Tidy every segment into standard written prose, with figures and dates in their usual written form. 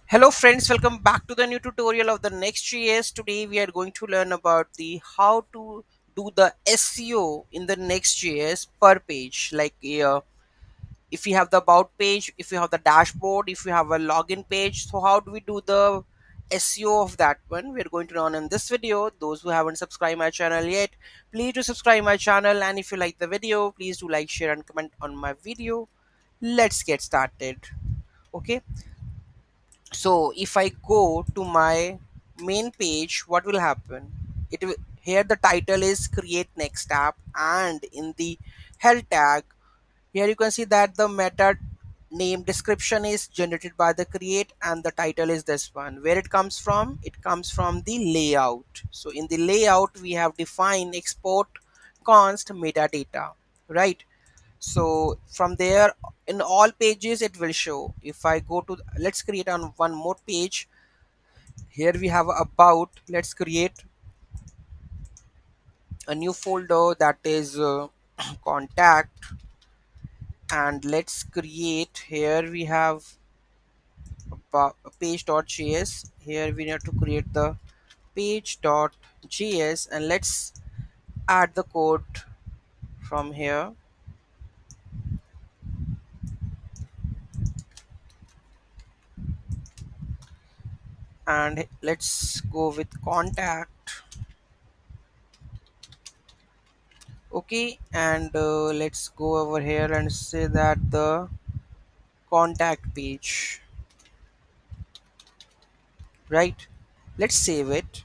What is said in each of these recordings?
Hello friends, welcome back to the new tutorial of the Next.js. Today we are going to learn about the how to do the SEO in the Next.js per page. If you have the about page, if you have the dashboard, if you have a login page, so how do we do the SEO of that one? We're going to learn in this video. Those who haven't subscribed my channel yet, please do subscribe my channel, and if you like the video, please do like, share and comment on my video. Let's get started. Okay, so if I go to my main page, what will happen? Here the title is create next app, and in the health tag, here you can see that the meta name description is generated by the create, and the title is this one. Where it comes from? It comes from the layout. So in the layout we have defined export const metadata, right? So from there, in all pages it will show. If I go to, let's create on one more page. Here we have about. Let's create a new folder that is contact, and let's create, here we have a page.js. Here we need to create the page.js, and let's add the code from here, and let's go with contact. Okay, and let's go over here and say that the contact page, right? Let's save it,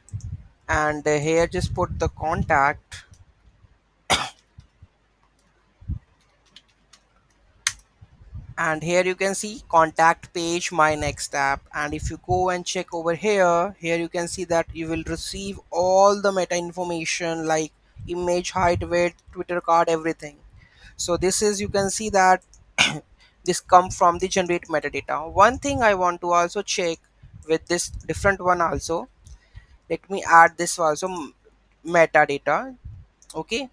and here just put the contact, and here you can see contact page my next app. And if you go and check over here, you can see that you will receive all the meta information like image, height, weight, Twitter card, everything. So this is, you can see that this come from the generate metadata. One thing I want to also check with this different one also, let me add this also, metadata. Okay,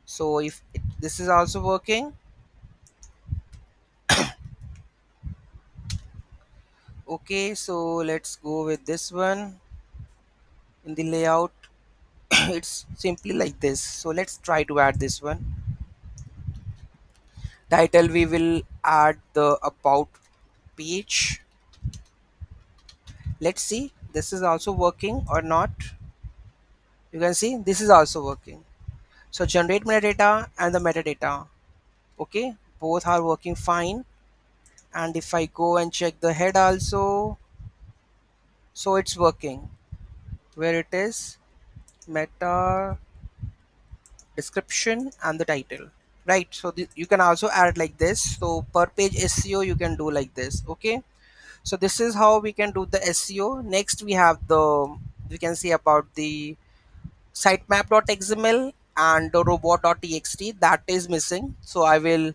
so if this is also working. Okay, so let's go with this one. In the layout it's simply like this, so let's try to add this one. Title, we will add the about page. Let's see this is also working or not. You can see this is also working. So generate metadata and the metadata, okay, both are working fine. And if I go and check the head also, so it's working. Where it is, meta description and the title, right? So you can also add like this. So per page SEO you can do like this. Okay, so this is how we can do the SEO. Next we have the, we can see about the sitemap.xml and the robot.txt that is missing. So I will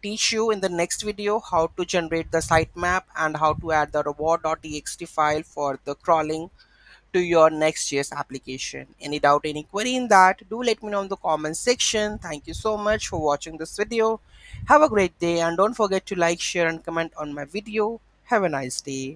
teach you in the next video how to generate the sitemap and how to add the robot.txt file for the crawling to your Next.js application. Any doubt, any query in that, do let me know in the comment section. Thank you so much for watching this video. Have a great day, and don't forget to like, share and comment on my video. Have a nice day.